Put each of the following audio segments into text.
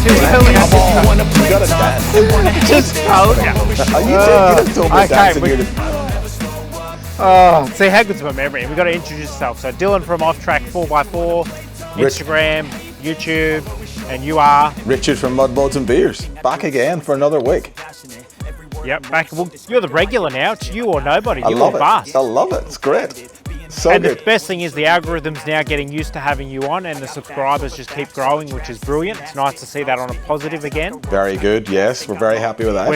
too early. Come on, you gotta dance. Just told you. You did told me okay, dancing. See, how good's my memory? We've got to introduce yourself. So Dylan from Off Track 4x4, Instagram, YouTube, and you are? Richard from Mud Mods and Beers. Back again for another week. Yep, back. Well, you're the regular now. It's you or nobody. I you love or it. bust. I love it. It's great. So and good. the best thing is the algorithm's now getting used to having you on, and the subscribers just keep growing, which is brilliant. It's nice to see that on a positive again. Very good. Yes, we're very happy with that.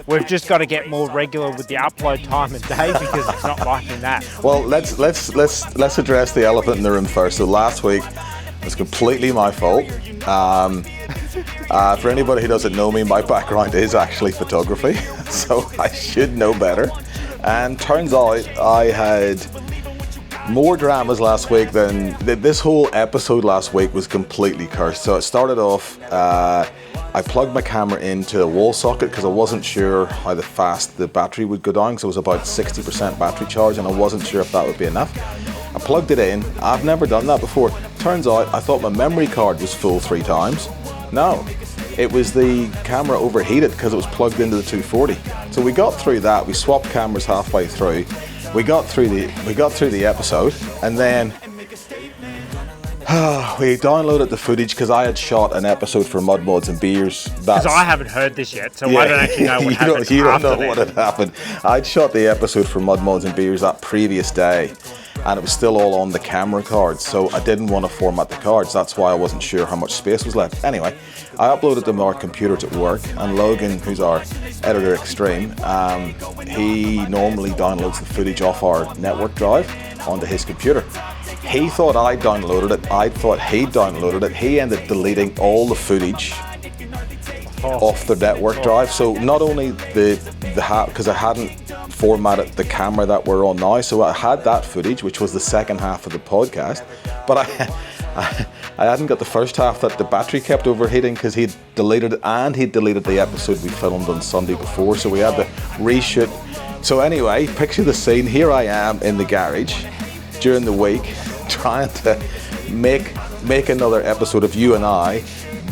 We've just got to get more regular with the upload time and day because it's not liking that. Well, let's address the elephant in the room first. So last week was completely my fault. For anybody who doesn't know me, my background is actually photography, so I should know better. And turns out I had more dramas last week than this whole episode last week was completely cursed. So it started off, I plugged my camera into a wall socket because I wasn't sure how fast the battery would go down, so it was about 60% battery charge and I wasn't sure if that would be enough. I plugged it in. I've never done that before. Turns out I thought my memory card was full 3 times. No, it was the camera overheated because it was plugged into the 240. So we got through that. We swapped cameras halfway through. We got through the episode, and then we downloaded the footage because I had shot an episode for Mud Mods and Beers. Because I haven't heard this yet, so I don't actually know what happened. You don't know what had happened. I'd shot the episode for Mud Mods and Beers that previous day, and it was still all on the camera cards, so I didn't want to format the cards. That's why I wasn't sure how much space was left. Anyway, I uploaded them to our computers at work, and Logan, who's our editor extreme, he normally downloads the footage off our network drive onto his computer. He thought I downloaded it. I thought he downloaded it. He ended up deleting all the footage off the network drive. So not only because I hadn't formatted the camera that we're on now, so I had that footage, which was the second half of the podcast, but I hadn't got the first half that the battery kept overheating because he'd deleted it, and he'd deleted the episode we filmed on Sunday before, so we had to reshoot. So anyway, picture the scene. Here I am in the garage during the week trying to make another episode of you and I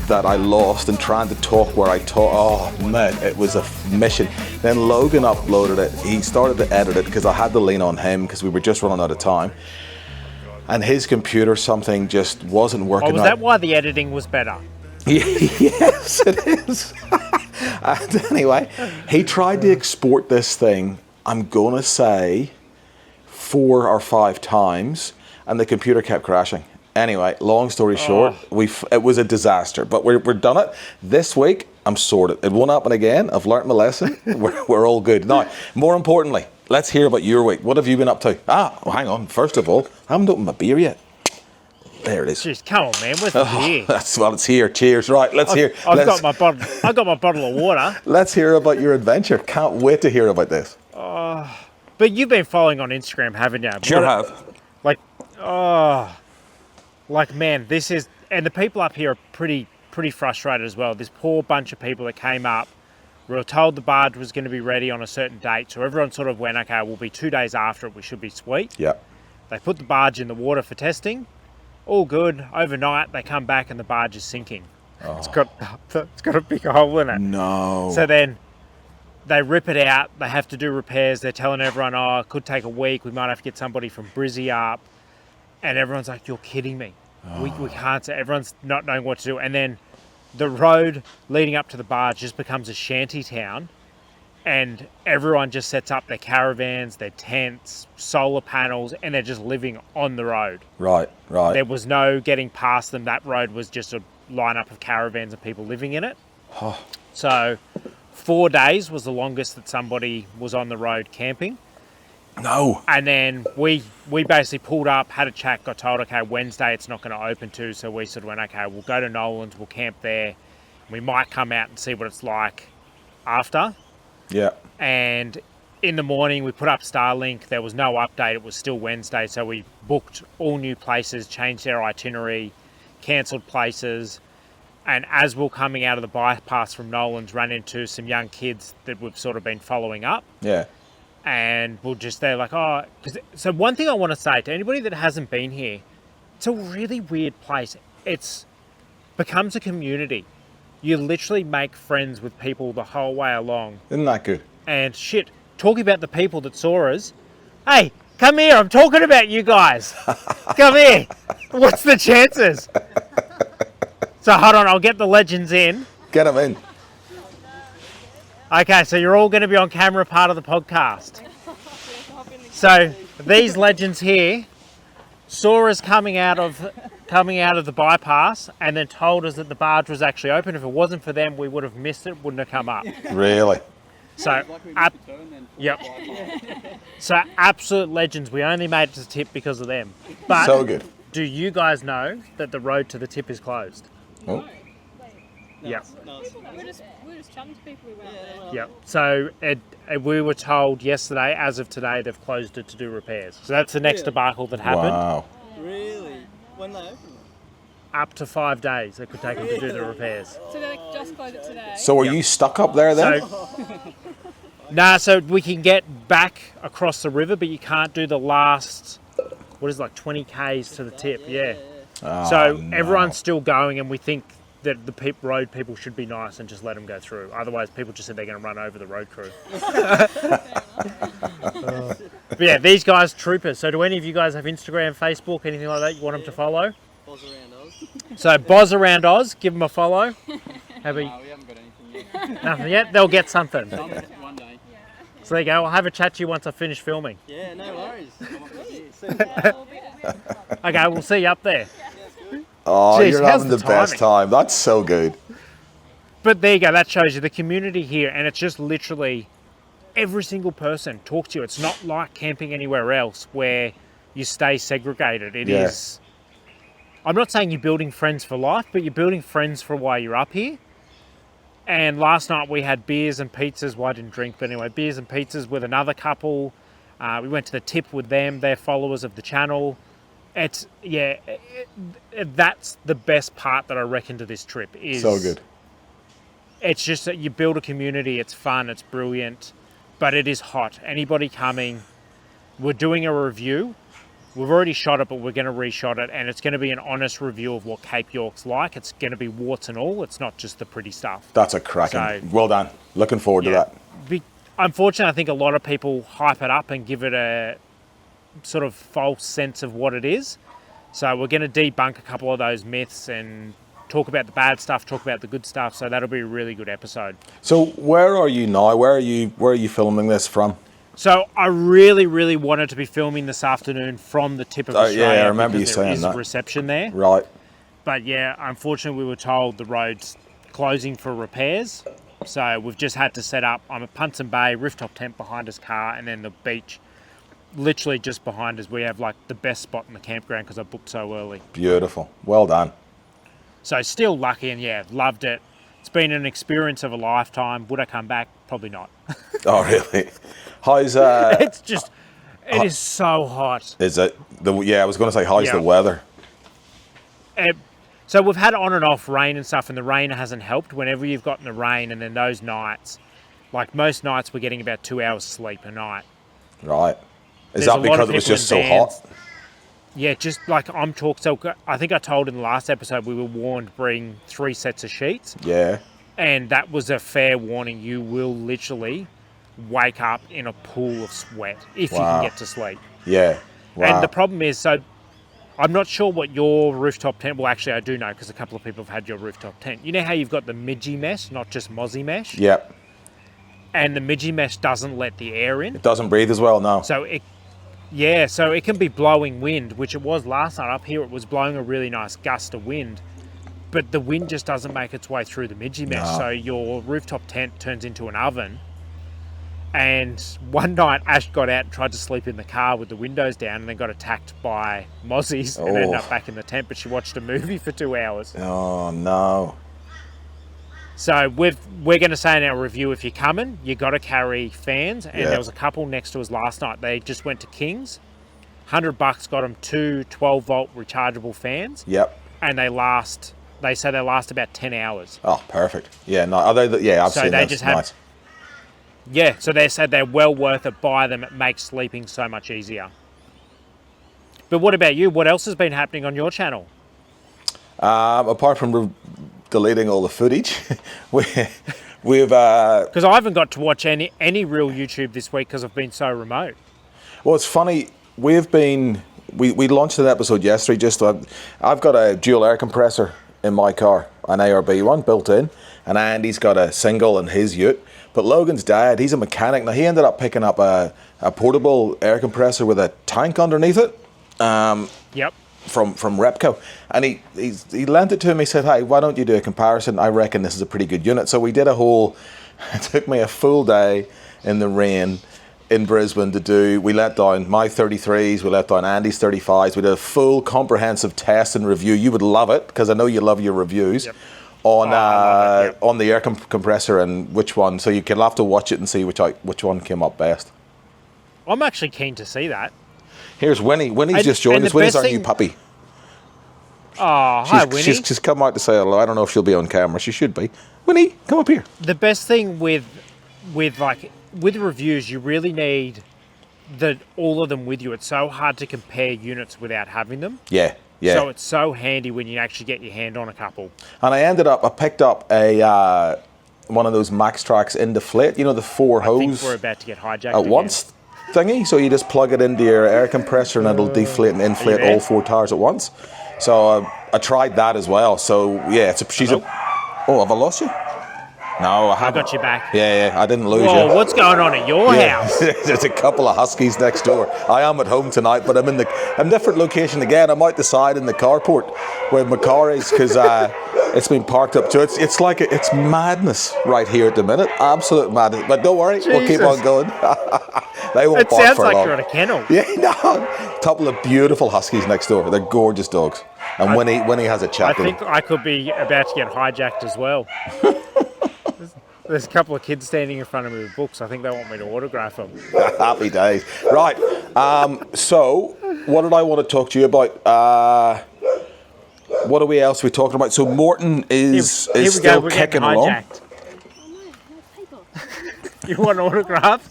that I lost, and trying to talk where I talk. Oh man, it was a mission. Then Logan uploaded it. He started to edit it because I had to lean on him because we were just running out of time. And his computer, something just wasn't working. Oh, was that why the editing was better? Yes, it is. And anyway, he tried to export this thing, I'm gonna say 4 or 5 times, and the computer kept crashing. Anyway, long story short, it was a disaster, but we're done it. This week, I'm sorted. It won't happen again. I've learnt my lesson. We're all good. Now, more importantly, let's hear about your week. What have you been up to? Hang on. First of all, I haven't opened my beer yet. There it is. Jeez, come on, man. Where's the beer? That's what it's here. Cheers. Right, let's hear. I've got my bottle of water. Let's hear about your adventure. Can't wait to hear about this. But you've been following on Instagram, haven't you? Sure have. Man, this is, and the people up here are pretty frustrated as well. This poor bunch of people that came up, we were told the barge was going to be ready on a certain date, so everyone sort of went, okay, we'll be 2 days after it, we should be sweet. Yeah. They put the barge in the water for testing, all good. Overnight, they come back and the barge is sinking. Oh. It's got a big hole in it. No. So then they rip it out, they have to do repairs, they're telling everyone, it could take a week, we might have to get somebody from Brizzy up. And everyone's like, you're kidding me. We can't. Everyone's not knowing what to do. And then the road leading up to the barge just becomes a shanty town. And everyone just sets up their caravans, their tents, solar panels, and they're just living on the road. Right. There was no getting past them. That road was just a lineup of caravans and people living in it. So 4 days was the longest that somebody was on the road camping. No. And then we basically pulled up, had a chat, got told, okay, Wednesday it's not going to open to, so we sort of went, okay, we'll go to Nolan's, we'll camp there. We might come out and see what it's like after. Yeah. And in the morning we put up Starlink, there was no update, it was still Wednesday, so we booked all new places, changed our itinerary, cancelled places. And as we're coming out of the bypass from Nolan's, ran into some young kids that we've sort of been following up. Yeah. And they're like, so one thing I want to say to anybody that hasn't been here, it's a really weird place. It's becomes a community. You literally make friends with people the whole way along. Isn't that good? And shit, talking about the people that saw us, hey, come here, I'm talking about you guys. Come here. What's the chances? So hold on, I'll get the legends in. Get them in. Okay, so you're all going to be on camera, part of the podcast. So these legends here saw us coming out of the bypass and then told us that the barge was actually open. If it wasn't for them, we would have missed it, wouldn't have come up. Really? So, yep. So absolute legends. We only made it to the tip because of them. But So good. do you guys know that the road to the tip is closed? Oh. Yep. We're just chatting to people who went there. Yep. So we were told yesterday, as of today, they've closed it to do repairs. So that's the next debacle that happened. Wow. Really? When they open it? Up to 5 days it could take them to do the repairs. So they just closed it today. So are you stuck up there then? So we can get back across the river, but you can't do the last, 20 k's to the tip. Yeah. Oh, So no. everyone's still going, and we think that the road people should be nice and just let them go through. Otherwise, people just said they're going to run over the road crew. But yeah, these guys, troopers. So do any of you guys have Instagram, Facebook, anything like that you want them to follow? Buzz around us. So Boz Around Oz, give them a follow. We haven't got anything yet. Nothing yet? They'll get something. One day. So there you go. I'll have a chat to you once I finish filming. Yeah, no worries. Okay, we'll see you up there. Oh, Jeez, you're how's having the the best time. That's so good. But there you go. That shows you the community here, and it's just literally every single person talks to you. It's not like camping anywhere else where you stay segregated. It is. I'm not saying you're building friends for life, but you're building friends for why you're up here. And last night we had beers and pizzas. Well, I didn't drink, but anyway, beers and pizzas with another couple. We went to the tip with them. They're followers of the channel. It's, that's the best part that I reckon to this trip is. So good. It's just that you build a community. It's fun. It's brilliant, but it is hot. Anybody coming, we're doing a review. We've already shot it, but we're going to reshot it, and it's going to be an honest review of what Cape York's like. It's going to be warts and all. It's not just the pretty stuff. That's a cracking. So- Well done. Looking forward to that. Unfortunately, I think a lot of people hype it up and give it a sort of false sense of what it is. So we're going to debunk a couple of those myths and talk about the bad stuff, talk about the good stuff. So that'll be a really good episode. So where are you now? Where are you filming this from? So I really, really wanted to be filming this afternoon from the tip of Australia. I remember you because saying there that. is reception there. Right. But yeah, unfortunately, we were told the road's closing for repairs. So we've just had to set up. I'm at Punson Bay, rooftop tent behind his car, and then the beach literally just behind us. We have like the best spot in the campground because I booked so early. Beautiful. Well done. So still lucky, and yeah, loved it. It's been an experience of a lifetime. Would I come back? Probably not. Oh, really? How's It's just, it is so hot. Is it? I was going to say, how's the weather? So we've had on and off rain and stuff, and the rain hasn't helped. Whenever you've gotten the rain, and then those nights, like most nights, we're getting about 2 hours sleep a night. Right. Is There's a that lot because of it was people just in so vans. hot? Yeah, just like So I think I told in the last episode we were warned bring 3 sets of sheets, Yeah. and that was a fair warning. You will literally wake up in a pool of sweat if you Wow. can get to sleep. Yeah. Wow. And the problem is, so I'm not sure what your rooftop tent. Well, actually, I do know because a couple of people have had your rooftop tent. You know how you've got the midgie mesh, not just mozzie mesh, Yep. and the midgie mesh doesn't let the air in. It doesn't breathe as well, no. So it can be blowing wind, which it was last night up here. It was blowing a really nice gust of wind, but the wind just doesn't make its way through the midgie mesh. No. So your rooftop tent turns into an oven. And one night Ash got out and tried to sleep in the car with the windows down, and then got attacked by mozzies and ended up back in the tent. But she watched a movie for 2 hours. Oh, no. So we're going to say in our review, if you're coming, you got to carry fans. And there was a couple next to us last night. They just went to King's. $100 got them 2 12-volt rechargeable fans. Yep. And they say they last about 10 hours. Oh, perfect. Yeah, no. I've So seen they those. just have- Nice. Yeah, so they said they're well worth it. Buy them. It makes sleeping so much easier. But what about you? What else has been happening on your channel? Apart from deleting all the footage, we've Because I haven't got to watch any real YouTube this week because I've been so remote. well, it's funny. We launched an episode yesterday. I've got a dual air compressor in my car, an ARB one built in, and Andy's got a single in his ute. But Logan's dad, he's a mechanic. Now he ended up picking up a portable air compressor with a tank underneath it. Yep. From Repco, and he lent it to me. He said, "Hey, why don't you do a comparison? I reckon this is a pretty good unit." So we did it took me a full day in the rain in Brisbane to do. We let down my 33s, we let down Andy's 35s. We did a full comprehensive test and review. You would love it because I know you love your reviews. Yep. On the air compressor and which one. So you'll have to watch it and see which one came up best. I'm actually keen to see that. Here's Winnie. Winnie's just joined us. Winnie's our new puppy. Oh, hi, Winnie. She's come out to say hello. I don't know if she'll be on camera. She should be. Winnie, come up here. The best thing with reviews, you really need all of them with you. It's so hard to compare units without having them. Yeah. So it's so handy when you actually get your hand on a couple. And I picked up a one of those Max Tracks in deflate. You know, the 4 hose. I think we're about to get hijacked at once thingy. So you just plug it into your air compressor and it'll deflate and inflate all 4 tires at once. So I tried that as well. So yeah, oh, have I lost you? No, I haven't. I got you back. Yeah, I didn't lose you. Whoa, what's going on at your house? There's a couple of huskies next door. I am at home tonight, but I'm in a different location again. I'm out the side in the carport where my car is because it's been parked up. So it's like it's madness right here at the minute. Absolute madness. But don't worry, we'll keep on going. They won't bark sounds for like long. you're at a kennel. Yeah, no. Couple of beautiful huskies next door. They're gorgeous dogs. And Winnie has a chat I think I could be about to get hijacked as well. There's a couple of kids standing in front of me with books. I think they want me to autograph them. Happy days. Right. So, what did I want to talk to you about? What are we else talking about? So, Morton is still kicking along. You want autographs?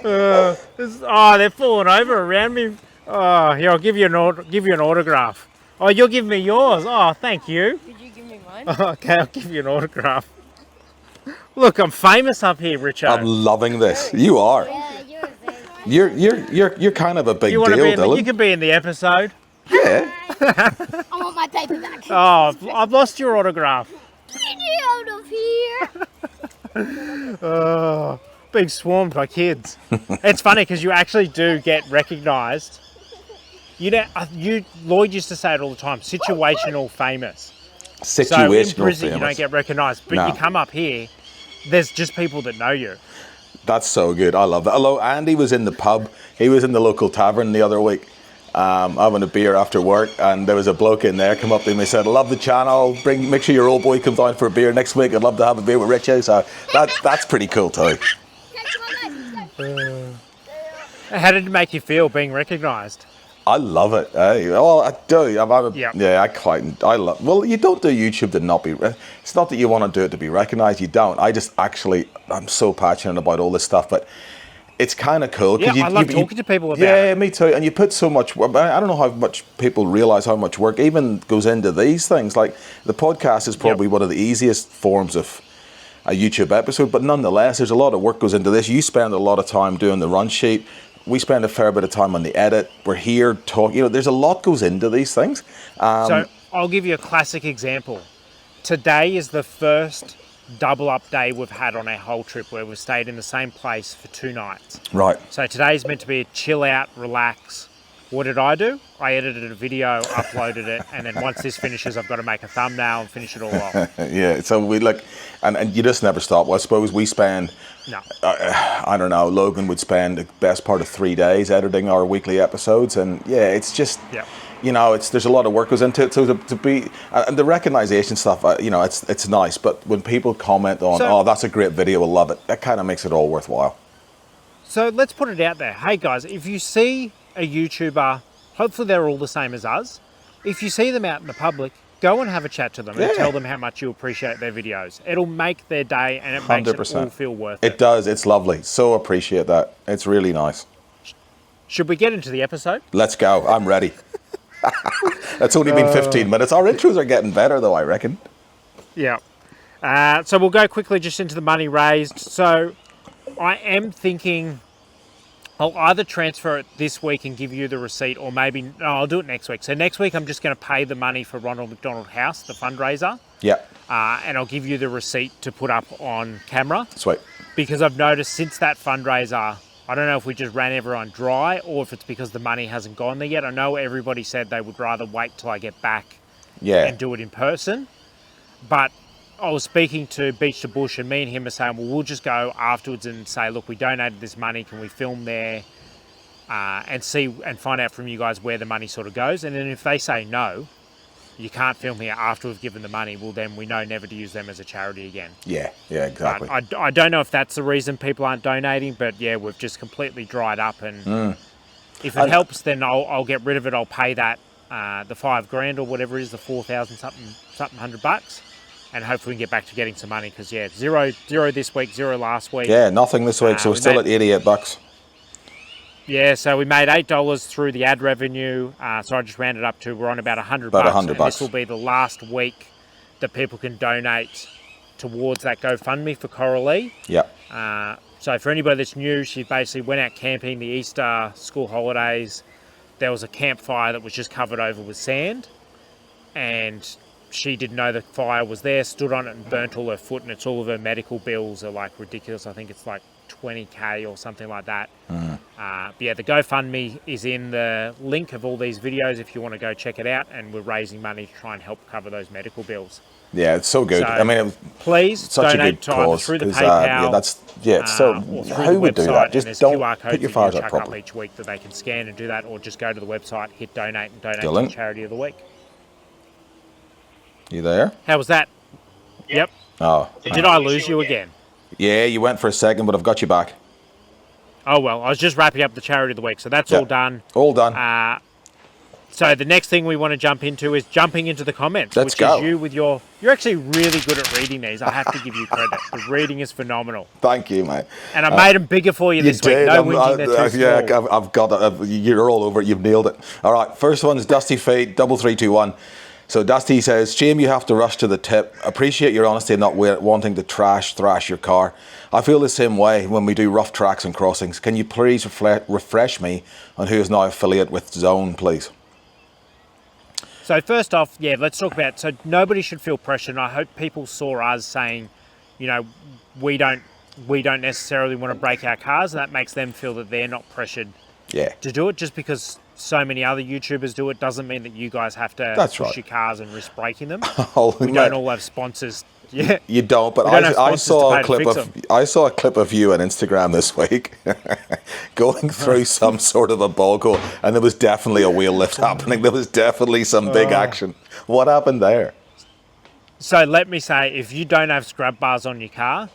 They're falling over around me. Oh, here, I'll give you an autograph. Oh, you'll give me yours. Oh, thank you. Did you give me mine? Okay, I'll give you an autograph. Look, I'm famous up here, Richo. I'm loving this. You are. Yeah, You're kind of a big You deal, Dylan. You can be in the episode. Yeah. I want my paper back. Oh, I've lost your autograph. Get out of here. Being swarmed by kids. It's funny because you actually do get recognised. You know, Lloyd used to say it all the time. Situational famous. So in Brisbane, you don't get recognised, but you come up here, there's just people that know you. That's so good. I love that. Hello, Andy was in the pub. He was in the local tavern the other week, having a beer after work, and there was a bloke in there come up to him and said, "I love the channel. Make sure your old boy comes down for a beer next week. I'd love to have a beer with Richo." So that's pretty cool too. How did it make you feel being recognised? I love it. Well, I do. Well, you don't do YouTube to not be. It's not that you want to do it to be recognised. You don't. I'm so passionate about all this stuff, but it's kind of cool. Yeah, I love talking to people about it. Yeah, me too. And you put so much. I don't know how much people realise how much work even goes into these things. Like the podcast is probably one of the easiest forms of a YouTube episode, but nonetheless, there's a lot of work goes into this. You spend a lot of time doing the run sheet. We spend a fair bit of time on the edit. We're here talking. There's a lot goes into these things. So I'll give you a classic example. Today is the first double up day we've had on our whole trip where we've stayed in the same place for 2 nights. Right. So today's meant to be a chill out, relax. What did I do? I edited a video, uploaded it, and then once this finishes, I've got to make a thumbnail and finish it all off. Yeah, so we and you just never stop. Well, I suppose we spend, I don't know, Logan would spend the best part of 3 days editing our weekly episodes, and yeah, it's just, there's a lot of work goes into it. So to be, and the recognition stuff, it's nice, but when people comment on, that's a great video, we'll love it, that kind of makes it all worthwhile. So let's put it out there. Hey guys, if you see a YouTuber, hopefully they're all the same as us. If you see them out in the public, go and have a chat to them and tell them how much you appreciate their videos. It'll make their day and it makes 100%. It all feel worth it. It does. It's lovely. So appreciate that. It's really nice. Should we get into the episode? Let's go. I'm ready. It's only been 15 minutes. Our intros are getting better, though, I reckon. Yeah. So we'll go quickly just into the money raised. So I am thinking I'll either transfer it this week and give you the receipt, or maybe no, I'll do it next week. So next week I'm just going to pay the money for Ronald McDonald House, the fundraiser. Yeah. And I'll give you the receipt to put up on camera. Sweet. Because I've noticed since that fundraiser, I don't know if we just ran everyone dry or if it's because the money hasn't gone there yet. I know everybody said they would rather wait till I get back and do it in person. But I was speaking to Beach to Bush, and me and him are saying, well, we'll just go afterwards and say, look, we donated this money. Can we film there and see and find out from you guys where the money sort of goes? And then if they say no, you can't film here after we've given the money, well, then we know never to use them as a charity again. Yeah, exactly. But I don't know if that's the reason people aren't donating, but yeah, we've just completely dried up. And if it helps, then I'll get rid of it. I'll pay that, the $5,000 or whatever it is, the 4,000 something $100. And hopefully we can get back to getting some money because, yeah, zero this week, zero last week. Yeah, nothing this week, so we're still at $88. Yeah, so we made $8 through the ad revenue. So I just rounded up to, we're on about $100. About $100. And this will be the last week that people can donate towards that GoFundMe for Coralie. Yeah. So for anybody that's new, she basically went out camping the Easter school holidays. There was a campfire that was just covered over with sand. And she didn't know the fire was there, stood on it and burnt all her foot, and it's all of her medical bills are like ridiculous. I think it's like $20,000 or something like that. But yeah, the GoFundMe is in the link of all these videos if you want to go check it out, and we're raising money to try and help cover those medical bills. Yeah, it's so good. So, I mean, please such a donate good cause, through the 'cause, PayPal. so Or through who the would do website, that? Just and don't QR put codes your that fires you up chuck up properly. each week that they can scan and do that, or just go to the website, hit donate, and donate Dylan? to the charity of the week. You there? How was that? Yep. Oh. Did I lose you again? Yeah, you went for a second, but I've got you back. Oh, well, I was just wrapping up the charity of the week, so that's all done. All done. So the next thing we want to jump into is jumping into the comments. Let's which go. Is you with your... You're actually really good at reading these. I have to give you credit. The reading is phenomenal. Thank you, mate. And I made them bigger for you this week. No whinging, they're too small. I've got it. You're all over it. You've nailed it. All right, first one's Dusty Fate, 3321. So Dusty says, shame you have to rush to the tip. Appreciate your honesty and not wanting to thrash your car. I feel the same way when we do rough tracks and crossings. Can you please refresh me on who is now affiliate with Zone, please? So first off, yeah, let's talk about... So nobody should feel pressured. And I hope people saw us saying, you know, we don't necessarily want to break our cars, and that makes them feel that they're not pressured to do it. Just because so many other YouTubers do it doesn't mean that you guys have to push your cars and risk breaking them. We don't all have sponsors. Yeah, you don't. But I saw a clip of you on Instagram this week going through some sort of a bogle, and there was definitely a wheel lift happening. There was definitely some big action. What happened there? So let me say, if you don't have scrub bars on your car,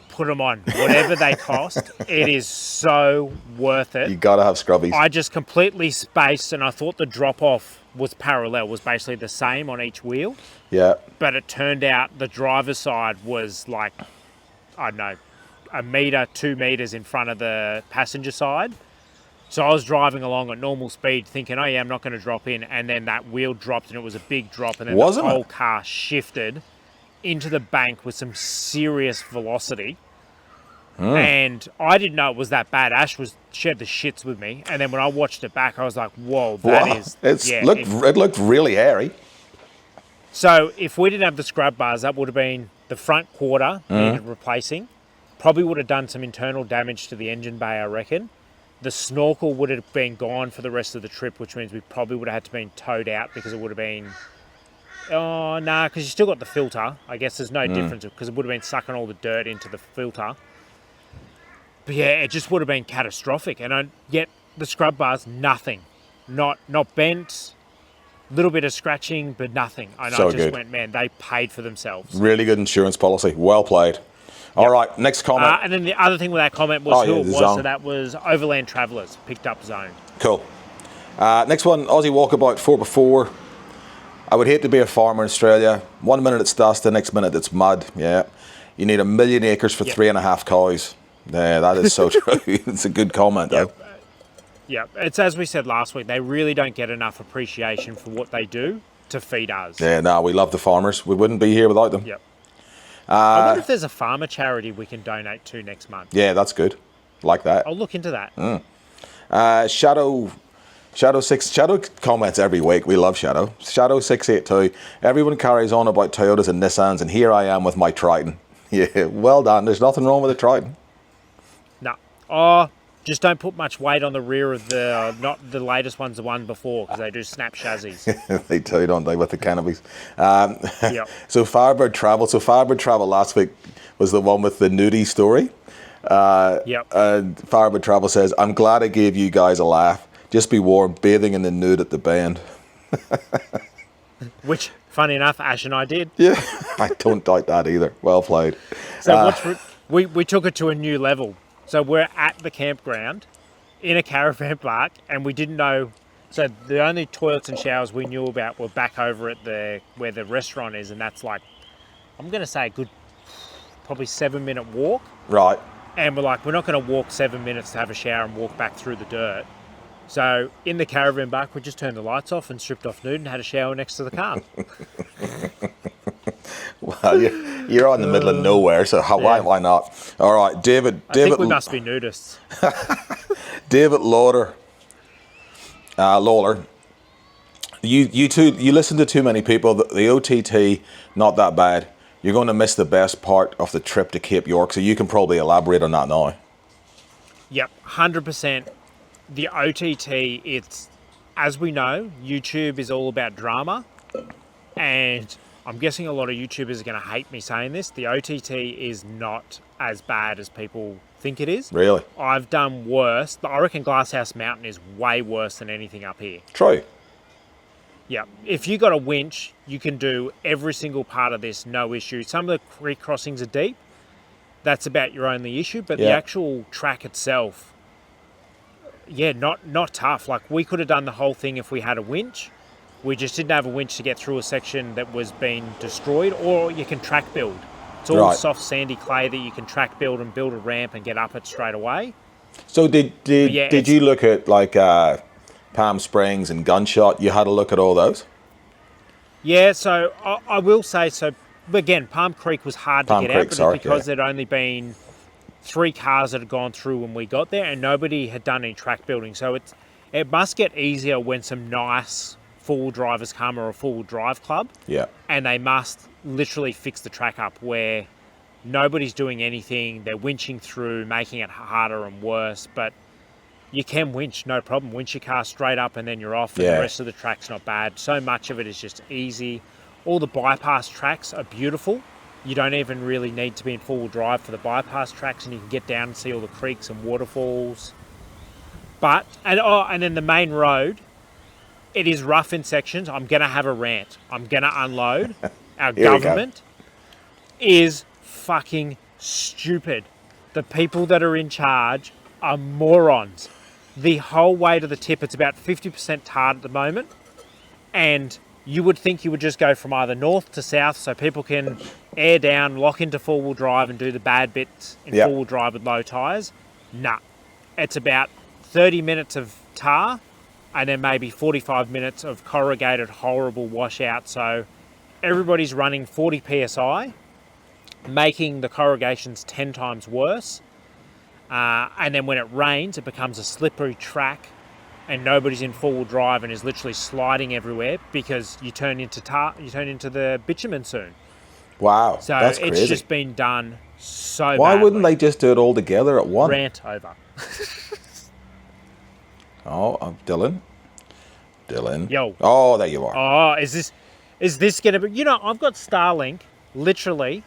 put them on. Whatever they cost, it is so worth it. You gotta have scrubbies. I just completely spaced, and I thought the drop off was parallel, was basically the same on each wheel. Yeah. But it turned out the driver's side was like, I don't know, 1 meter, 2 meters in front of the passenger side. So I was driving along at normal speed thinking, oh yeah, I'm not going to drop in. And then that wheel dropped, and it was a big drop. And then the whole car shifted into the bank with some serious velocity. And I didn't know it was that bad. Ash shared the shits with me. And then when I watched it back, I was like, whoa, it looked really hairy. So if we didn't have the scrub bars, that would have been the front quarter needed replacing. Probably would have done some internal damage to the engine bay, I reckon. The snorkel would have been gone for the rest of the trip, which means we probably would have had to been towed out because it would have been... Oh, nah, because you still got the filter. I guess there's no difference because it would have been sucking all the dirt into the filter. But yeah, it just would have been catastrophic. And yet the scrub bars, nothing. Not bent, little bit of scratching, but nothing. And I just went, man, they paid for themselves. Really good insurance policy. Well played. All right, next comment. And then the other thing with that comment was who it was. Zone. So that was Overland Travellers, picked up Zone. Cool. Next one, Aussie Walkabout 4x4. I would hate to be a farmer in Australia. 1 minute it's dust, the next minute it's mud. Yeah. You need 1 million acres for 3.5 cows. Yeah, that is so true. It's a good comment, though. Yeah, it's as we said last week, they really don't get enough appreciation for what they do to feed us. Yeah, no, we love the farmers. We wouldn't be here without them. Yep. I wonder if there's a farmer charity we can donate to next month. Yeah, that's good. Like that. I'll look into that. Shadow comments every week. We love Shadow. Shadow 682. Everyone carries on about Toyotas and Nissans, and here I am with my Triton. Yeah, well done. There's nothing wrong with a Triton. No. Oh, just don't put much weight on the rear of the, not the latest ones, the one before, because they do snap chassis. They do, don't they, with the canopies. Yep. So Firebird Travel last week was the one with the nudie story. Yep. And Firebird Travel says, I'm glad I gave you guys a laugh. Just be warm, bathing in the nude at the bend. Which, funny enough, Ash and I did. Yeah, I don't doubt that either. Well played. So we took it to a new level. So we're at the campground in a caravan park, and we didn't know. So the only toilets and showers we knew about were back over at where the restaurant is, and that's like, I'm going to say a good, probably 7-minute walk. Right. And we're like, we're not going to walk 7 minutes to have a shower and walk back through the dirt. So in the caravan park, we just turned the lights off and stripped off nude and had a shower next to the car. Well, you're out in the middle of nowhere, so why not? All right, David. I think we must be nudists. David Lawler. You listen to too many people. The OTT, not that bad. You're going to miss the best part of the trip to Cape York, so you can probably elaborate on that now. Yep, 100%. The OTT, it's, as we know, YouTube is all about drama, and I'm guessing a lot of YouTubers are going to hate me saying this. The OTT is not as bad as people think it is. Really? I've done worse. I reckon Glasshouse Mountain is way worse than anything up here. True. Yeah. If you got a winch, you can do every single part of this, no issue. Some of the creek crossings are deep. That's about your only issue. But the actual track itself, yeah, not tough. Like, we could have done the whole thing if we had a winch. We just didn't have a winch to get through a section that was being destroyed, or you can track build. It's all soft, sandy clay that you can track build and build a ramp and get up it straight away. So did you look at like Palm Springs and Gunshot? You had a look at all those? Yeah, so I will say, so again, Palm Creek was hard to get out, but because there'd only been 3 cars that had gone through when we got there, and nobody had done any track building. So it must get easier when some nice four-wheel drivers come, or a four-wheel drive club. Yeah. And they must literally fix the track up where nobody's doing anything. They're winching through, making it harder and worse. But you can winch, no problem. Winch your car straight up and then you're off. And the rest of the track's not bad. So much of it is just easy. All the bypass tracks are beautiful. You don't even really need to be in four-wheel drive for the bypass tracks, and you can get down and see all the creeks and waterfalls. But, and then the main road, it is rough in sections. I'm going to have a rant. I'm going to unload. Our government is fucking stupid. The people that are in charge are morons. The whole way to the tip, it's about 50% tarred at the moment. And you would think you would just go from either north to south so people can air down, lock into four-wheel drive and do the bad bits in four-wheel drive with low tyres. Nah. It's about 30 minutes of tar and then maybe 45 minutes of corrugated, horrible washout. So everybody's running 40 PSI, making the corrugations 10 times worse. And then when it rains, it becomes a slippery track and nobody's in four-wheel drive and is literally sliding everywhere because you turn into the bitumen soon. Wow, so that's it's crazy. Just been done so Why badly. wouldn't they just do it all together at once? Rant over. Dylan. Yo. Oh, there you are. Oh, is this going to be... You know, I've got Starlink literally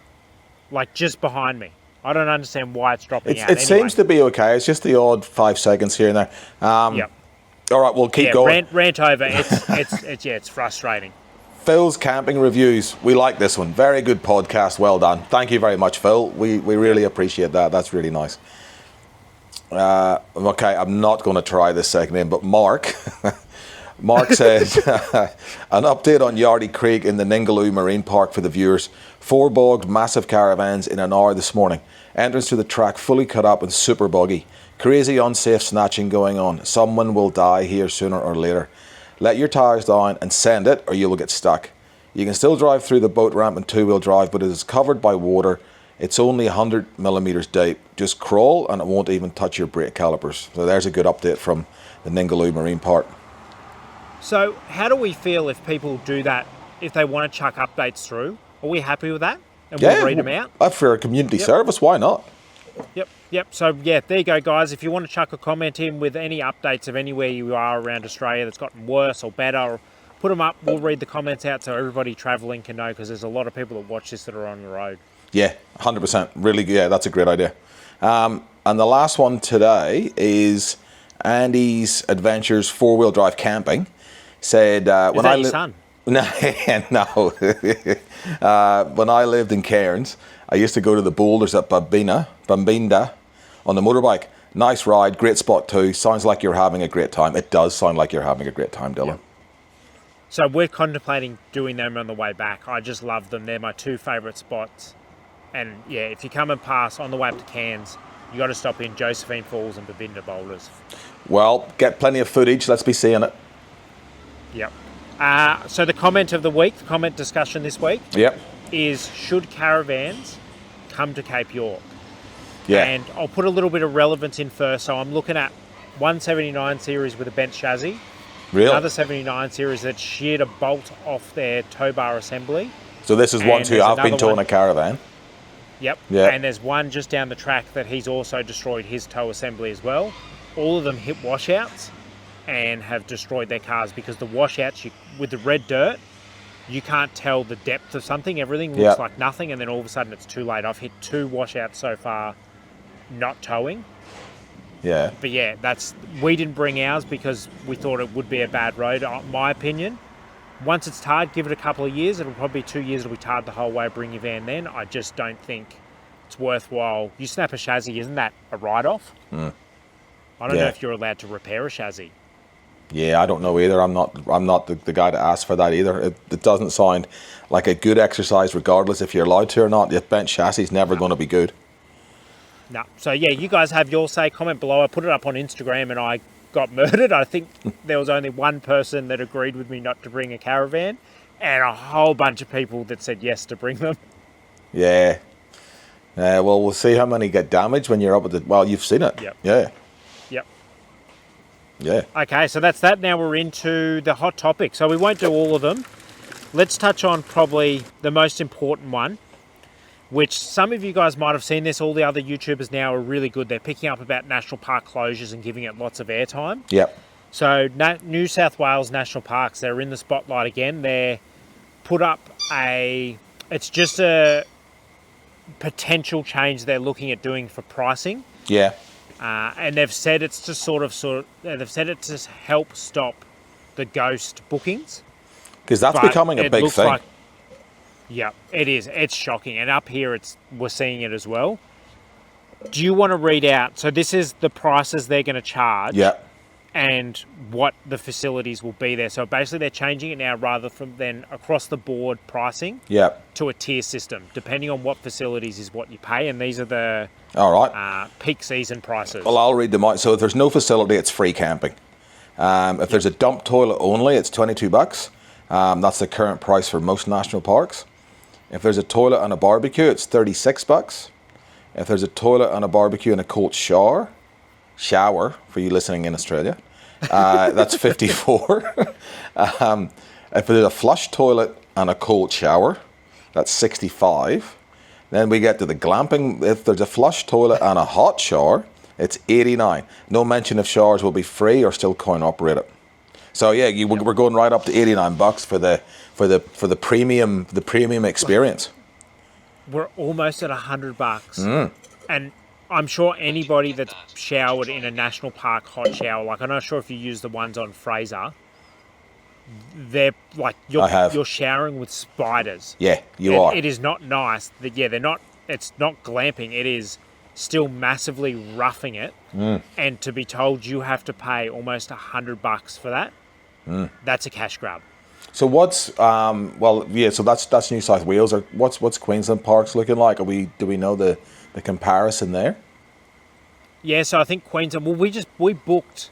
like just behind me. I don't understand why it's dropping out. It seems to be okay. It's just the odd 5 seconds here and there. Yep. All right, we'll keep going. Rant over. It's frustrating. Phil's camping reviews. We like this one. Very good podcast. Well done. Thank you very much, Phil. We really appreciate that. That's really nice. Okay, I'm not going to try this second name, but Mark says, an update on Yardie Creek in the Ningaloo Marine Park for the viewers. 4 bogged massive caravans in an hour this morning. Entrance to the track fully cut up and super buggy. Crazy unsafe snatching going on. Someone will die here sooner or later. Let your tyres down and send it or you will get stuck. You can still drive through the boat ramp in 2-wheel drive, but it is covered by water. It's only 100 millimeters deep. Just crawl and it won't even touch your brake calipers. So there's a good update from the Ningaloo Marine Park. So how do we feel if people do that, if they want to chuck updates through? Are we happy with that? And we'll read them out? For a community service, why not? Yep. So, yeah, there you go, guys. If you want to chuck a comment in with any updates of anywhere you are around Australia that's gotten worse or better, or put them up. We'll read the comments out so everybody travelling can know, because there's a lot of people that watch this that are on the road. Yeah, 100%. Really, that's a great idea. And the last one today is Andy's Adventures 4-wheel drive camping. Said, when I your son? No. When I lived in Cairns, I used to go to the boulders at Bambinda on the motorbike. Nice ride, great spot too. Sounds like you're having a great time. It does sound like you're having a great time, Dylan. Yep. So we're contemplating doing them on the way back. I just love them. They're my 2 favourite spots. And yeah, if you come and pass on the way up to Cairns, you got to stop in Josephine Falls and Bambinda Boulders. Well, get plenty of footage. Let's be seeing it. Yep. So the comment of the week, the comment discussion this week, is should caravans come to Cape York? Yeah. And I'll put a little bit of relevance in first. So I'm looking at 179 series with a bent chassis. Really? Another 79 series that sheared a bolt off their tow bar assembly. So this is ones who have been towing a caravan. Yep. Yeah. And there's one just down the track that he's also destroyed his tow assembly as well. All of them hit washouts and have destroyed their cars, because the washouts, with the red dirt, you can't tell the depth of something. Everything looks like nothing, and then all of a sudden it's too late. I've hit 2 washouts so far, not towing. Yeah. But yeah, we didn't bring ours because we thought it would be a bad road. My opinion, once it's tarred, give it a couple of years. It'll probably be 2 years. It'll be tarred the whole way. Bring your van then. I just don't think it's worthwhile. You snap a chassis, isn't that a write-off? I don't know if you're allowed to repair a chassis. Yeah, I don't know either. I'm not the guy to ask for that either. It doesn't sound like a good exercise, regardless if you're allowed to or not. The bent chassis is never going to be good. No. So yeah, you guys have your say. Comment below. I put it up on Instagram and I got murdered. I think there was only one person that agreed with me not to bring a caravan, and a whole bunch of people that said yes to bring them. Yeah. Well, we'll see how many get damaged when you're up at the... Well, you've seen it. Yep. Yeah. Yep. Yeah. Okay, so that's that. Now we're into the hot topic. So we won't do all of them. Let's touch on probably the most important one, which some of you guys might have seen this. All the other YouTubers now are really good. They're picking up about national park closures and giving it lots of airtime. Yep. So New South Wales National Parks, they're in the spotlight again. They're put up it's just a potential change they're looking at doing for pricing. Yeah. And they've said it's to they've said it to help stop the ghost bookings. Because that's becoming a big thing. Yeah, it is. It's shocking. And up here, we're seeing it as well. Do you want to read out? So this is the prices they're going to charge. Yeah. And what the facilities will be there. So basically, they're changing it now rather than across the board pricing. Yeah. To a tier system, depending on what facilities is what you pay, and these are the peak season prices. Well, I'll read them out. So if there's no facility, it's free camping. If there's a dump toilet only, it's $22. That's the current price for most national parks. If there's a toilet and a barbecue, it's $36. If there's a toilet and a barbecue and a cold shower for you listening in Australia, that's $54. If there's a flush toilet and a cold shower, that's $65. Then we get to the glamping. If there's a flush toilet and a hot shower, it's $89. No mention if showers will be free or still coin operated. So yeah, we're going right up to $89 for the premium experience. We're almost at $100, and I'm sure anybody that's showered in a national park hot shower, like I'm not sure if you use the ones on Fraser, they're like you're showering with spiders. Yeah, you are. It is not nice. They're not. It's not glamping. It is still massively roughing it, and to be told you have to pay almost $100 for that, that's a cash grab. So what's so that's New South Wales. Or what's Queensland parks looking like? Do we know the comparison there? Yeah, so I think Queensland. Well, we booked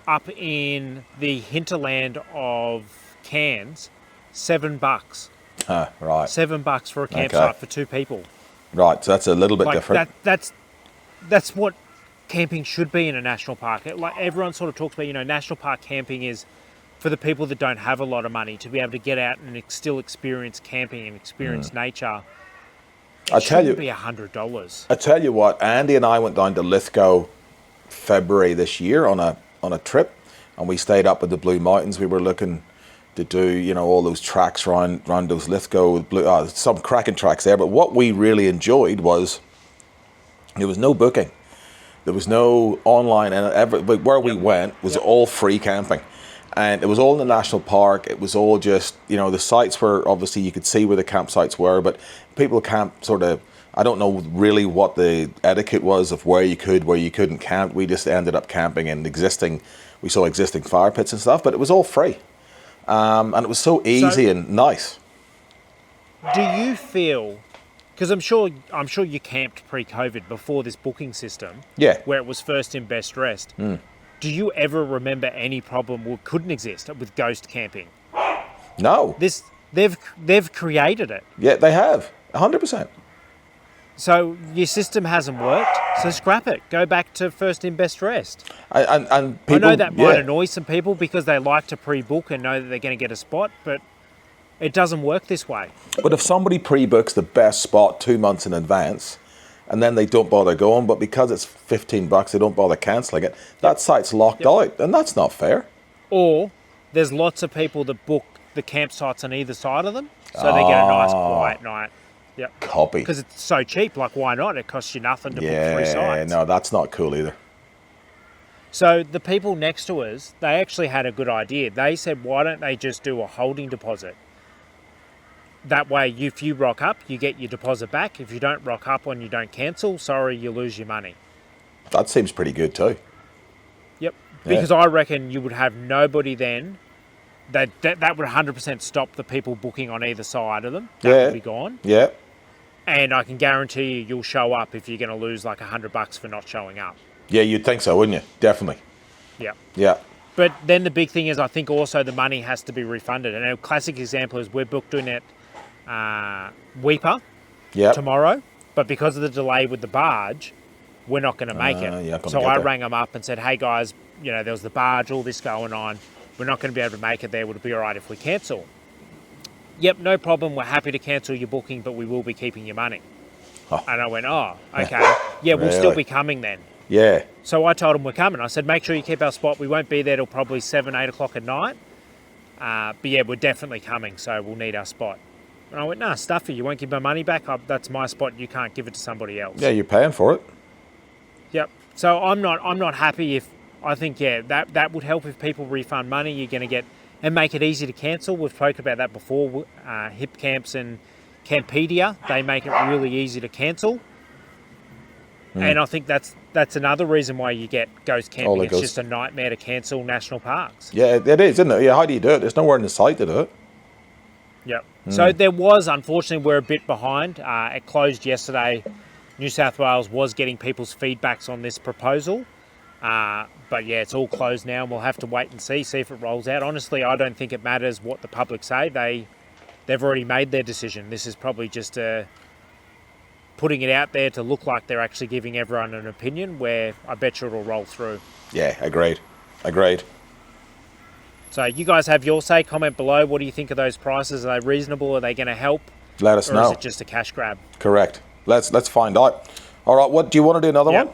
up in the hinterland of Cairns, $7. Right. $7 for a campsite for 2 people. Right, so that's a little bit different. That's what camping should be in a national park. Like everyone sort of talks about, national park camping is for the people that don't have a lot of money to be able to get out and still experience camping and experience nature. It shouldn't be $100. I tell you what, Andy and I went down to Lithgow February this year on a trip, and we stayed up at the Blue Mountains. We were looking to do, all those tracks around those Lithgow, some cracking tracks there. But what we really enjoyed was there was no booking. There was no online, but where we went was all free camping. And it was all in the national park. It was all just, the sites were, obviously you could see where the campsites were, but people camp sort of, I don't know really what the etiquette was of where you could, where you couldn't camp. We just ended up camping in we saw existing fire pits and stuff, but it was all free. And it was so easy and nice. Do you feel, because I'm sure you camped pre-COVID before this booking system, where it was first in, best dressed. Do you ever remember any problem or couldn't exist with ghost camping? No. They've created it. Yeah, they have 100%. So your system hasn't worked, so scrap it. Go back to first in, best dressed. And people, I know that might annoy some people because they like to pre-book and know that they're going to get a spot, but it doesn't work this way. But if somebody pre-books the best spot 2 months in advance, and then they don't bother going, but because it's $15, they don't bother cancelling it, that site's locked out, and that's not fair. Or there's lots of people that book the campsites on either side of them, so they get a nice quiet night. Yep. Copy. Because it's so cheap, like why not? It costs you nothing to book 3 sites. Yeah, no, that's not cool either. So the people next to us, they actually had a good idea. They said, why don't they just do a holding deposit? That way, if you rock up, you get your deposit back. If you don't rock up and you don't cancel, sorry, you lose your money. That seems pretty good too. Yep. Because I reckon you would have nobody then. That would 100% stop the people booking on either side of them. That would be gone. Yeah. And I can guarantee you'll show up if you're going to lose like $100 for not showing up. Yeah, you'd think so, wouldn't you? Definitely. Yeah. Yeah. But then the big thing is, I think also the money has to be refunded. And a classic example is we're booked doing it Weeper tomorrow, but because of the delay with the barge, we're not going to make it. So I rang them up and said, hey guys, there was the barge, all this going on. We're not going to be able to make it there. Would it be all right if we cancel? Yep, no problem. We're happy to cancel your booking, but we will be keeping your money. Oh. And I went, oh, okay. Yeah, we'll still be coming then. Yeah. So I told them we're coming. I said, make sure you keep our spot. We won't be there till probably 7, 8 o'clock at night. But yeah, we're definitely coming, so we'll need our spot. And I went, nah, stuff it. You won't give my money back? That's my spot. You can't give it to somebody else. Yeah, you're paying for it. Yep. So I'm not happy if, I think, that would help if people refund money. You're going to get, and make it easy to cancel. We've spoken about that before. Hip Camps and Campedia, they make it really easy to cancel. And I think that's another reason why you get ghost camping. It's just a nightmare to cancel national parks. Yeah, it is, isn't it? Yeah, how do you do it? There's nowhere in the site to do it. Yep. So there was, unfortunately, we're a bit behind. It closed yesterday. New South Wales was getting people's feedbacks on this proposal. But yeah, it's all closed now, and we'll have to wait and see if it rolls out. Honestly, I don't think it matters what the public say. They've already made their decision. This is probably just putting it out there to look like they're actually giving everyone an opinion, where I bet you it'll roll through. Yeah, agreed. So you guys have your say. Comment below. What do you think of those prices? Are they reasonable? Are they going to help? Let us know. Or is it just a cash grab? Correct. Let's find out. All right, what do you want to do another one?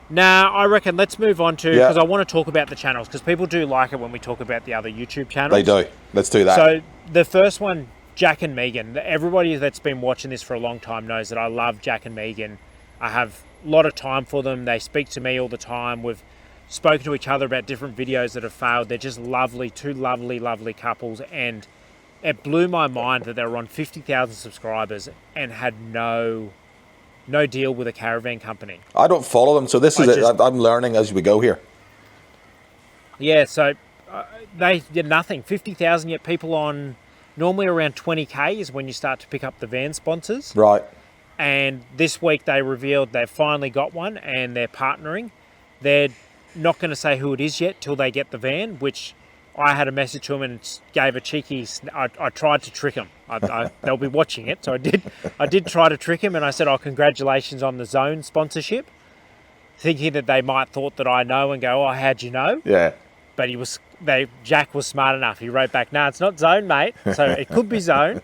Nah, I reckon let's move on to, because I want to talk about the channels, because people do like it when we talk about the other YouTube channels. They do. Let's do that. So the first one, Jack and Megan. Everybody that's been watching this for a long time knows that I love Jack and Megan. I have a lot of time for them. They speak to me all the time. We've spoken to each other about different videos that have failed. They're just lovely, two lovely couples, and it blew my mind that they were on 50,000 subscribers and had no deal with a caravan company. I don't follow them, so this is it. I'm learning as we go here. Yeah, so they did nothing. 50,000, yet people on normally around 20k is when you start to pick up the van sponsors. Right. And this week they revealed they've finally got one and they're partnering. They're not going to say who it is yet till they get the van, which I had a message to them and gave a cheeky. I tried to trick them. They'll be watching it, so I did try to trick him, and I said, "Oh, congratulations on the Zone sponsorship," thinking that they might thought that I know and go, "Oh, how'd you know?" Yeah. But Jack was smart enough. He wrote back, "No, it's not Zone, mate." So it could be Zone.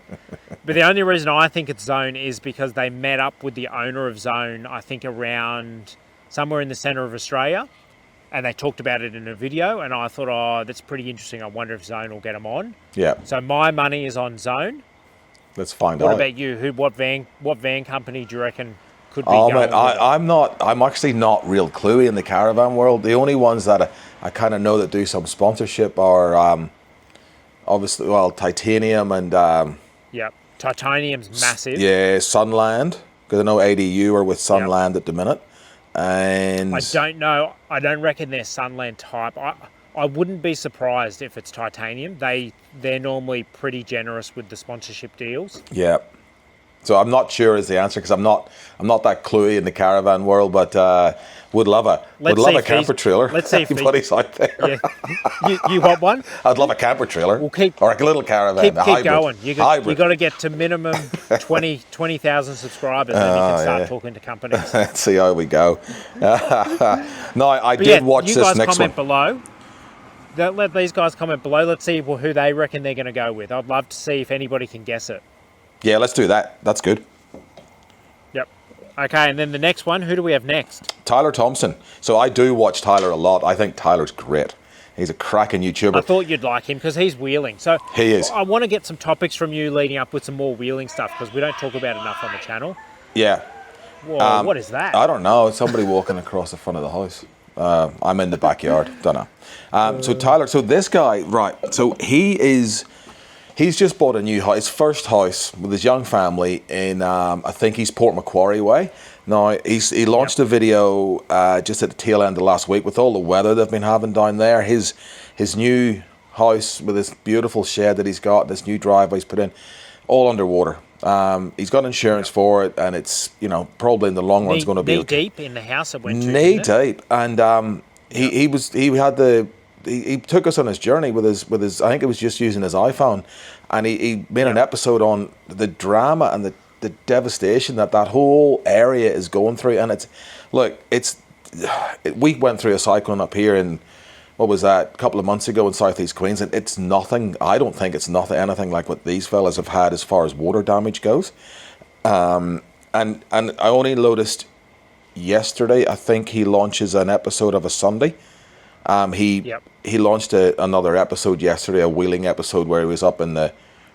But the only reason I think it's Zone is because they met up with the owner of Zone, I think around somewhere in the centre of Australia, and they talked about it in a video, and I thought, oh, that's pretty interesting. I wonder if Zone will get them on. Yeah. So my money is on Zone. Let's find out. What about you? What van company do you reckon could be Oh, going? man, I'm actually not real cluey in the caravan world. The only ones that I kind of know that do some sponsorship are obviously, well, Titanium and Yep. Titanium's massive. yeah, Sunland, because I know ADU are with Sunland at the minute. And I don't know. I don't reckon they're Sunland type. I wouldn't be surprised if it's Titanium. They're normally pretty generous with the sponsorship deals. yeah. So I'm not sure is the answer because I'm not that cluey in the caravan world, but would love a camper trailer. Let's see if anybody's out there. Yeah. You want one? I'd love a camper trailer. We'll or a little caravan. Keep hybrid. going. You got Hybrid. to get to minimum 20,000 subscribers, then you can start talking to companies. Let's see how we go. No, I But did watch you this guys next one. comment below. Let these guys comment below. Let's see who they reckon they're going to go with. I'd love to see if anybody can guess it. Yeah, let's do that. That's good. Yep. Okay, and then the next one, who do we have next? Tyler Thompson. So I do watch Tyler a lot. I think Tyler's great. He's a cracking YouTuber. I thought you'd like him because he's wheeling. So He is. I want to get some topics from you leading up with some more wheeling stuff because we don't talk about enough on the channel. Yeah. Whoa, what is that? I don't know. It's somebody walking across the front of the house. I'm in the backyard. Don't know. So Tyler, so this guy, right. So he's just bought a new house, his first house with his young family in, I think he's Port Macquarie way. Now, he launched a video just at the tail end of last week with all the weather they've been having down there. His new house with this beautiful shed that he's got, this new driveway he's put in, all underwater. He's got insurance for it, and it's, probably in the long run it's going to be knee deep in the house it went to. knee deep. And he took us on his journey with his I think it was just using his iPhone, and he made an episode on the drama and the devastation that whole area is going through. And we went through a cyclone up here in, what was that, a couple of months ago in southeast Queensland. It's nothing, I don't think it's anything like what these fellas have had as far as water damage goes. And I only noticed yesterday, I think he launches an episode of a Sunday. He launched another episode yesterday, a wheeling episode where he was up in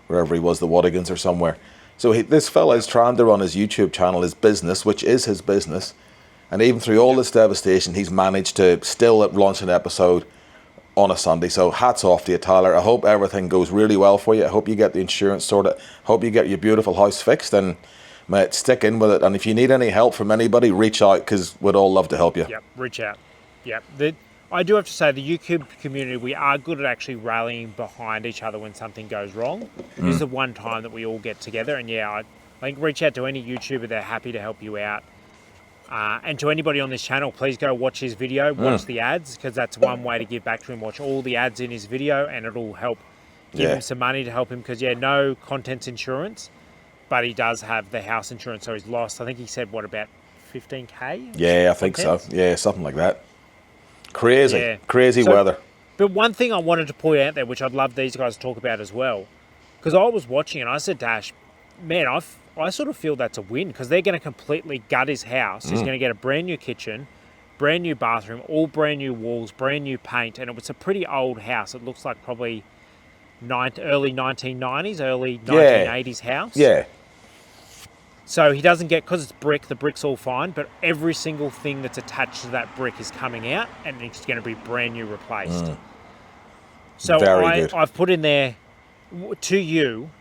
wherever he was, the Wadigans or somewhere. So this fella is trying to run his YouTube channel, his business, which is his business. And even through all this devastation, he's managed to still launch an episode on a Sunday. So hats off to you, Tyler. I hope everything goes really well for you. I hope you get the insurance sorted. Hope you get your beautiful house fixed. And mate, stick in with it. And if you need any help from anybody, reach out because we'd all love to help you. Yep, reach out. Yep. I do have to say, the YouTube community, we are good at actually rallying behind each other when something goes wrong. This is the one time that we all get together. And I think reach out to any YouTuber. They're happy to help you out. And to anybody on this channel, please go watch his video, watch the ads, because that's one way to give back to him. Watch all the ads in his video, and it'll help give him some money to help him. Because, no contents insurance, but he does have the house insurance, so he's lost. I think he said, about 15K? Yeah, I think so. Yeah, something like that. Crazy weather. But one thing I wanted to point out there, which I'd love these guys to talk about as well, because I was watching and I said, Dash, man, I sort of feel that's a win because they're going to completely gut his house. He's going to get a brand new kitchen, brand new bathroom, all brand new walls, brand new paint, and it was a pretty old house. It looks like probably early 1990s, early 1980s house. Yeah. So he doesn't get, because it's brick, the brick's all fine, but every single thing that's attached to that brick is coming out and it's going to be brand new replaced. So I've put in there, to you,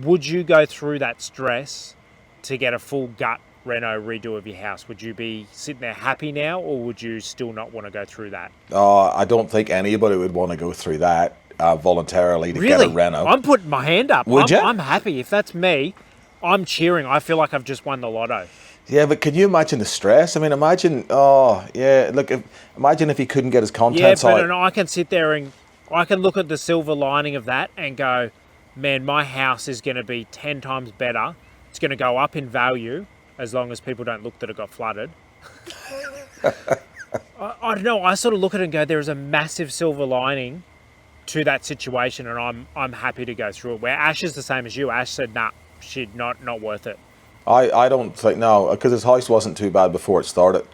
would you go through that stress to get a full gut reno redo of your house, would you be sitting there happy now, or would you still not want to go through that? I don't think anybody would want to go through that voluntarily to get Really? a reno. I'm putting my hand up. Would you? I'm happy. If that's me, I'm cheering. I feel like I've just won the lotto. Yeah, but can you imagine the stress? I mean, imagine, imagine if he couldn't get his Yeah, contents but out. I can sit there and I can look at the silver lining of that and go, man, my house is going to be 10 times better. It's going to go up in value as long as people don't look that it got flooded. I don't know. I sort of look at it and go, there is a massive silver lining to that situation, and I'm happy to go through it. Where Ash is the same as you. Ash said, nah, shit, not worth it. I don't think, no, because his house wasn't too bad before it started.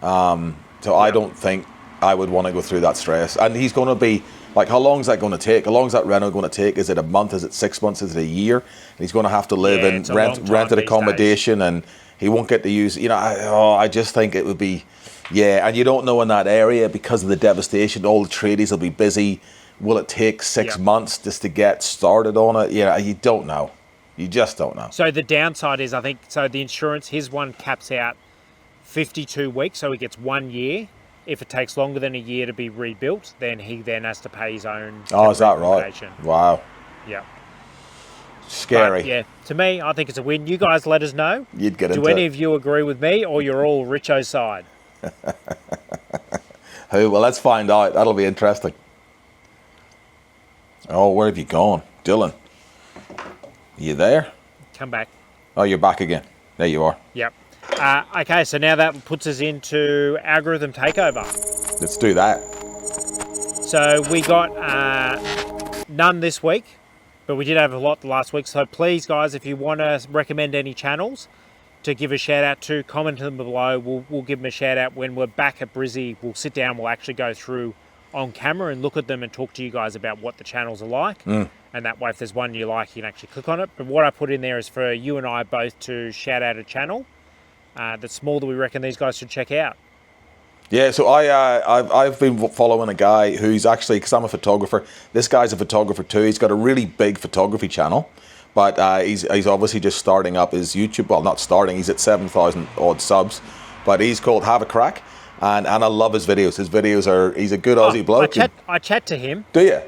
So I don't think I would want to go through that stress. And he's going to be, like, how long is that going to take? How long is that reno going to take? Is it a month? Is it 6 months? Is it a year? And he's going to have to live in it's a long time rented these accommodation, and he won't get to use, I just think it would be, and you don't know in that area because of the devastation, all the tradies will be busy. Will it take 6 months just to get started on it? Yeah, you don't know. You just don't know. So the downside is, I think, so the insurance, his one caps out 52 weeks, so he gets 1 year. If it takes longer than a year to be rebuilt, then he then has to pay his own. Oh, is that right? Wow. Yeah. Scary. But, yeah, to me, I think it's a win. You guys let us know. You'd get Do into any it. of you agree with me, or you're all Richo's side? Well, let's find out. That'll be interesting. Oh, where have you gone? Dylan. You there? Come back. Oh, you're back again. There you are. Yep. Okay, so now that puts us into algorithm takeover. Let's do that. So we got none this week, but we did have a lot last week. So please, guys, if you want to recommend any channels to give a shout out to, comment them below. We'll give them a shout out when we're back at Brizzy. We'll sit down. We'll actually go through on camera and look at them and talk to you guys about what the channels are like. And that way, if there's one you like, you can actually click on it. But what I put in there is for you and I both to shout out a channel that's small that we reckon these guys should check out. Yeah, so I've been following a guy who's actually, because I'm a photographer, this guy's a photographer too. He's got a really big photography channel, but he's obviously just starting up his YouTube. Well, not starting, he's at 7,000 odd subs, but he's called Have a Crack, and I love his videos. His videos are, he's a good Aussie bloke. I chat to him. Do you?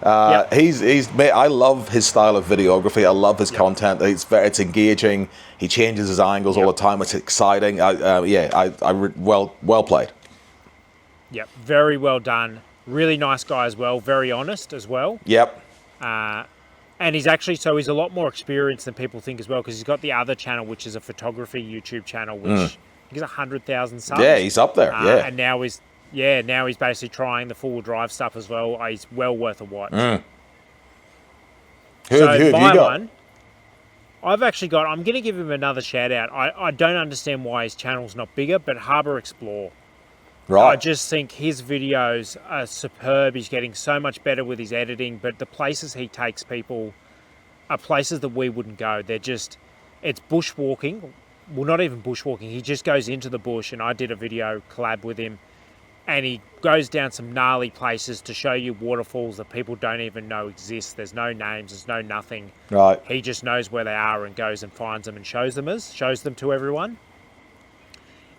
Yep. I love his style of videography. I love his content. It's engaging. He changes his angles all the time. It's exciting. Well played. Yep, very well done. Really nice guy as well. Very honest as well. Yep. And he's actually, so he's a lot more experienced than people think as well, because he's got the other channel, which is a photography YouTube channel, which I think is 100,000 subs. Yeah, he's up there. And now he's basically trying the four-wheel drive stuff as well. He's well worth a watch. Who have you got? I've actually got, I'm going to give him another shout out. I don't understand why his channel's not bigger, but Harbour Explore. Right. I just think his videos are superb. He's getting so much better with his editing, but the places he takes people are places that we wouldn't go. They're just, it's bushwalking. Well, not even bushwalking. He just goes into the bush, and I did a video collab with him, and he goes down some gnarly places to show you waterfalls that people don't even know exist. There's no names, there's no nothing. Right. He just knows where they are and goes and finds them and shows them to everyone.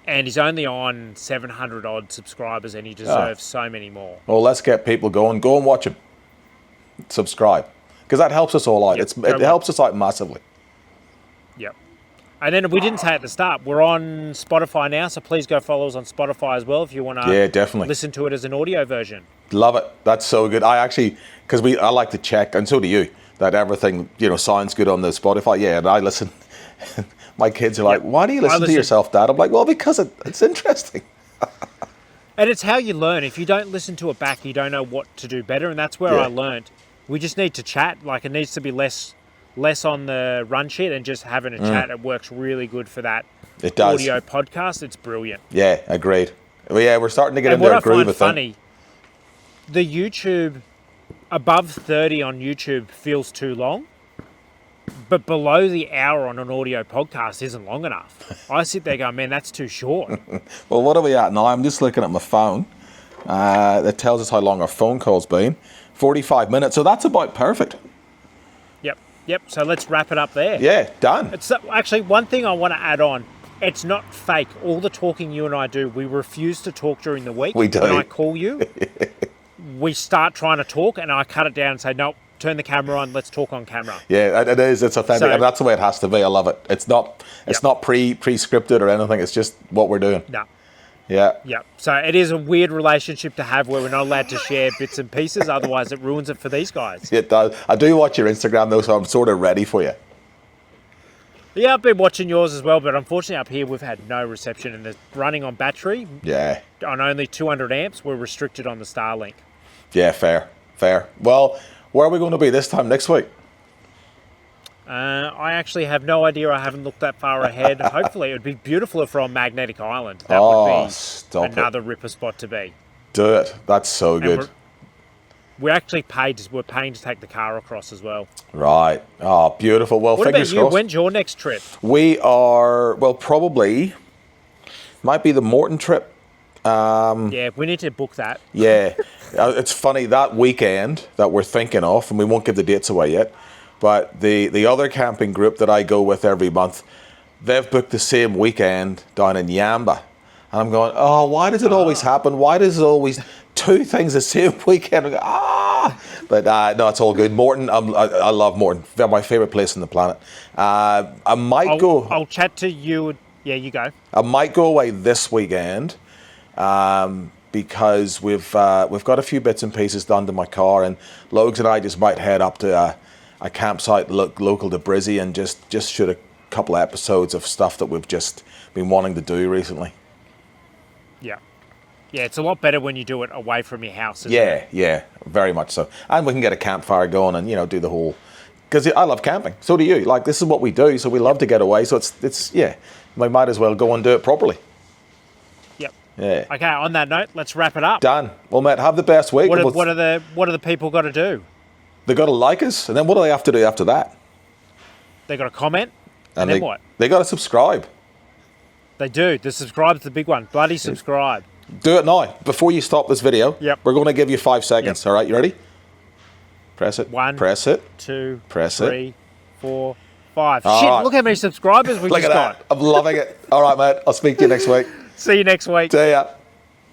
And he's only on 700 odd subscribers, and he deserves so many more. Well, let's get people going. Go and watch him. Subscribe, because that helps us all out. Yep, It helps us out massively. Yep. And then we didn't say at the start, we're on Spotify now, so please go follow us on Spotify as well if you want to definitely listen to it as an audio version. Love it. That's so good. I actually, because I like to check, and so do you, that everything sounds good on the Spotify. Yeah, and I listen. My kids are like, why do you listen to yourself, Dad? I'm like, well, because it's interesting. And it's how you learn. If you don't listen to it back, you don't know what to do better, and that's where I learned. We just need to chat. Like, it needs to be less on the run sheet and just having a chat. It works really good for that audio podcast. It's brilliant. Yeah, agreed. Well, yeah, we're starting to get into a groove. What I find funny, the YouTube, above 30 on YouTube feels too long, but below the hour on an audio podcast isn't long enough. I sit there going, man, that's too short. Well, what are we at now? I'm just looking at my phone. That tells us how long our phone call's been. 45 minutes, so that's about perfect. Yep. Yep. So let's wrap it up there. Yeah, done. It's actually one thing I want to add on. It's not fake. All the talking you and I do, we refuse to talk during the week. We do. When I call you, we start trying to talk, and I cut it down and say, "No, turn the camera on. Let's talk on camera." Yeah, it is. It's authentic, So- and that's the way it has to be. I love it. It's not pre-scripted or anything. It's just what we're doing. No. Yeah. Yeah. So it is a weird relationship to have where we're not allowed to share bits and pieces. Otherwise, it ruins it for these guys. It does. I do watch your Instagram though, so I'm sort of ready for you. Yeah, I've been watching yours as well, but unfortunately up here we've had no reception, and it's running on battery Yeah. on only 200 amps. We're restricted on the Starlink. Yeah, fair. Well, where are we going to be this time next week? I actually have no idea. I haven't looked that far ahead. Hopefully, it would be beautiful if we're on Magnetic Island. That would be stop another ripper spot to be. Do it. That's so And good. we're actually paid. We're paying to take the car across as well. Right. Oh, beautiful. Well, What about fingers you? crossed. When's your next trip? We are, well, probably, might be the Morton trip. Yeah, we need to book that. Yeah. It's funny, that weekend that we're thinking of, and we won't give the dates away yet, but the other camping group that I go with every month, they've booked the same weekend down in Yamba. And I'm going, oh, why does it always happen? Why does it always two things the same weekend? I go, But no, it's all good. Morton, I love Morton. They're my favourite place on the planet. I might go. I'll chat to you. Yeah, you go. I might go away this weekend because we've got a few bits and pieces done to my car, and Logs and I just might head up to a campsite local to Brizzy and just shoot a couple of episodes of stuff that we've just been wanting to do recently. Yeah. Yeah, it's a lot better when you do it away from your house. Isn't Yeah, it? yeah, very much so. And we can get a campfire going and, do the whole... Because I love camping. So do you. Like, this is what we do, so we love to get away. So it's yeah, we might as well go and do it properly. Yep. Yeah. Okay, on that note, let's wrap it up. Done. Well, mate, have the best week. What are the people got to do? They got to like us, and then what do they have to do after that? They got to comment, and they, then what? They got to subscribe. They do. The subscribe's the big one. Bloody subscribe. Do it now. Before you stop this video, Yep. we're going to give you 5 seconds. Yep. All right, you ready? Press it. 1, Press it. 2, Press it. 3, 4, 5. All Shit, right. look how many subscribers we Look just at got. that. I'm loving it. All right, mate. I'll speak to you next week. See you next week. See ya.